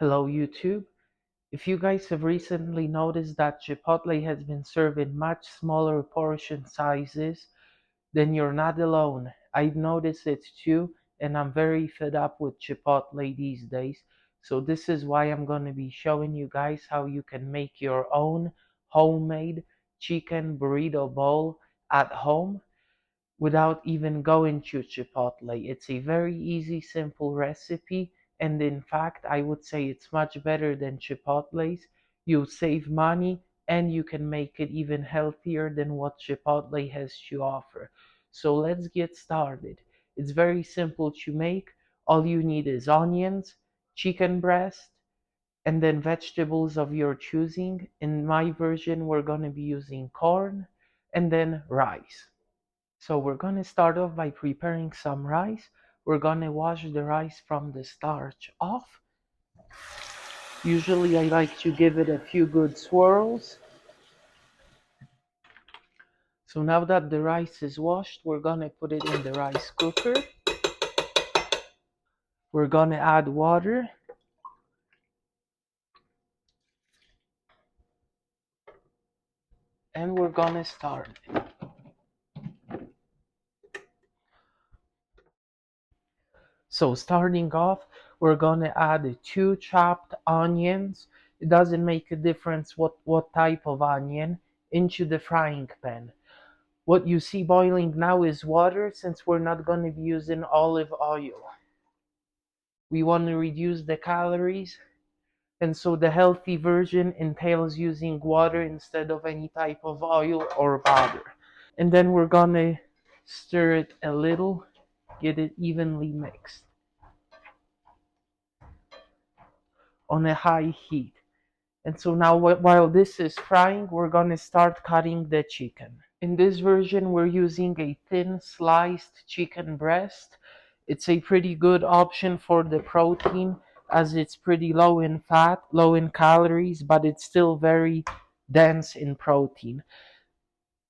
Hello YouTube. If you guys have recently noticed that Chipotle has been serving much smaller portion sizes, then you're not alone. I've noticed it too, and I'm very fed up with Chipotle these days. So this is why I'm going to be showing you guys how you can make your own homemade chicken burrito bowl at home without even going to Chipotle. It's a very easy, simple recipe, and in fact, I would say it's much better than Chipotle's. You save money and you can make it even healthier than what Chipotle has to offer. So let's get started. It's very simple to make. All you need is onions, chicken breast, and then vegetables of your choosing. In my version, we're going to be using corn and then rice. So we're going to start off by preparing some rice. We're going to wash the rice from the starch off. Usually I like to give it a few good swirls. So now that the rice is washed, we're going to put it in the rice cooker. We're going to add water. And we're going to start. So starting off, we're going to add 2 chopped onions. It doesn't make a difference what type of onion into the frying pan. What you see boiling now is water, since we're not going to be using olive oil. We want to reduce the calories, and so the healthy version entails using water instead of any type of oil or butter. And then we're going to stir it a little, get it evenly mixed on a high heat. And so now while this is frying, we're going to start cutting the chicken. In this version, we're using a thin sliced chicken breast. It's a pretty good option for the protein, as it's pretty low in fat, low in calories, but it's still very dense in protein.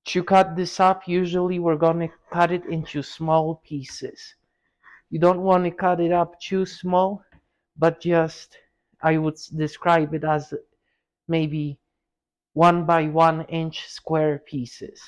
To cut this up, usually we're going to cut it into small pieces. You don't want to cut it up too small, but just, I would describe it as maybe 1 by 1 inch square pieces.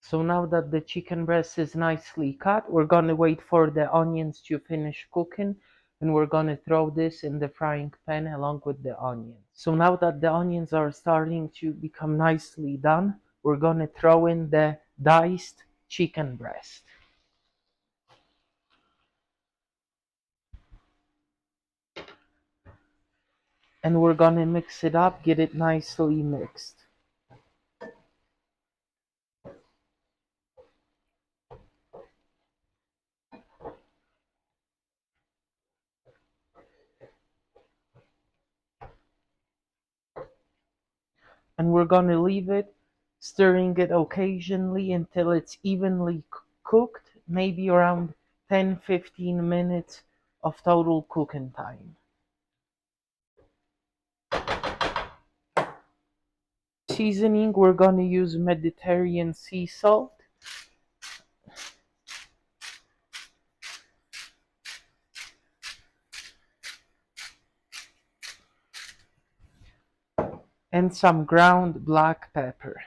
So now that the chicken breast is nicely cut, we're gonna wait for the onions to finish cooking, and we're gonna throw this in the frying pan along with the onions. So now that the onions are starting to become nicely done, we're gonna throw in the diced chicken breast. And we're gonna mix it up, get it nicely mixed. And we're gonna leave it, stirring it occasionally until it's evenly cooked, maybe around 10-15 minutes of total cooking time. Seasoning, we're gonna use Mediterranean sea salt. And some ground black pepper.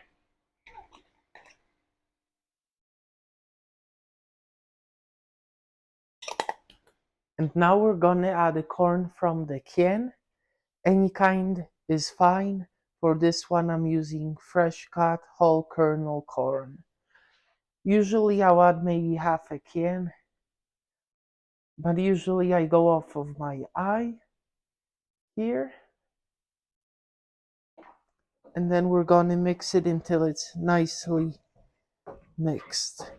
And now we're gonna add the corn from the can. Any kind is fine. For this one, I'm using fresh cut whole kernel corn. Usually I'll add maybe half a can, but usually I go off of my eye here. And then we're gonna mix it until it's nicely mixed.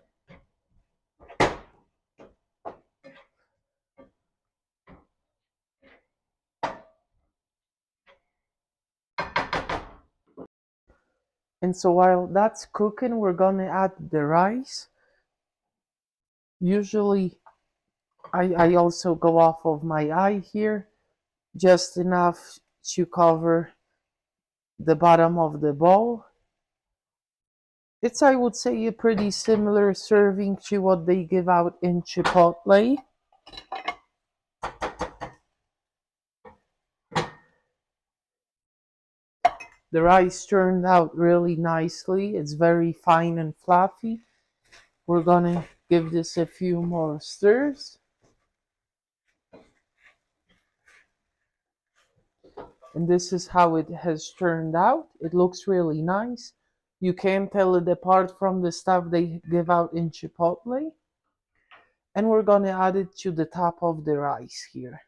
And so while that's cooking, we're gonna add the rice. Usually, I also go off of my eye here, just enough to cover the bottom of the bowl. It's, I would say, a pretty similar serving to what they give out in Chipotle. The rice turned out really nicely. It's very fine and fluffy. We're gonna give this a few more stirs. And this is how it has turned out. It looks really nice. You can't tell it apart from the stuff they give out in Chipotle. And we're gonna add it to the top of the rice here.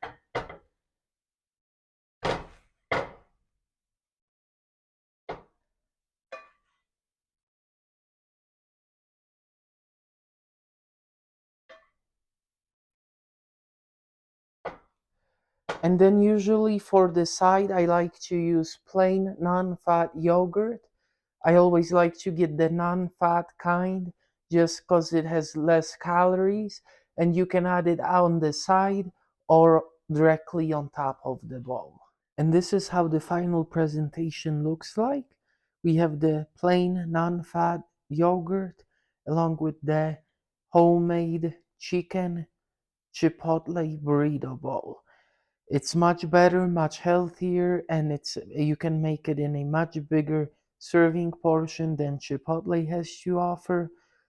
And then usually for the side, I like to use plain non-fat yogurt. I always like to get the non-fat kind just because it has less calories, and you can add it on the side or directly on top of the bowl. And this is how the final presentation looks like. We have the plain non-fat yogurt along with the homemade chicken chipotle burrito bowl. It's much better, much healthier, and you can make it in a much bigger serving portion than Chipotle has to offer.